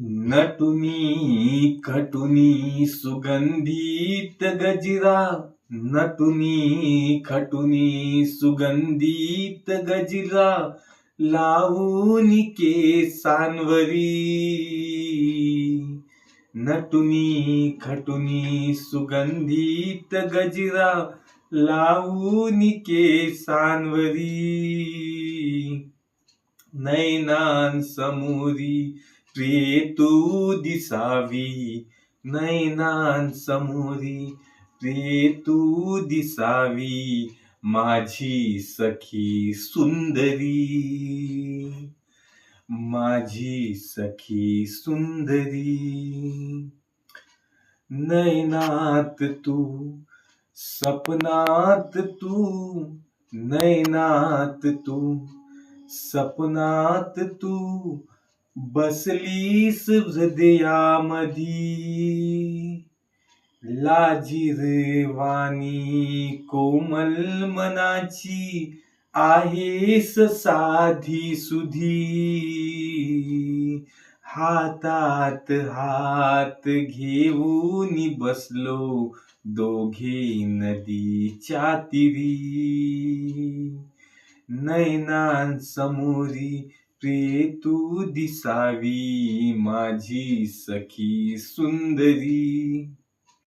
नटुनी खटुनी सुगंधित गजरा, नटुनी खटुनी सुगंधित गजरा, लावून केसांवरी. नटुनी खटुनी सुगंधित गजरा, लावून केसांवरी. नयनांसमोरी प्रिये तू दिसावी, नयनांसमोरी प्रिये तू दिसावी, माझी सखी सुंदरी, माझी सखी सुंदरी. नयनात तू सपनात तू, नयनात तू सपनात तू, बसलीस हृदयामधी. लाजिरवाणी कोमल मनाची, आहेस साधी सुधी. हातात हात घेऊन बसलो दोघे नदीच्या तीरी. नयनांसमोरी प्रिये तू दिसावी, माझी सखी सुंदरी.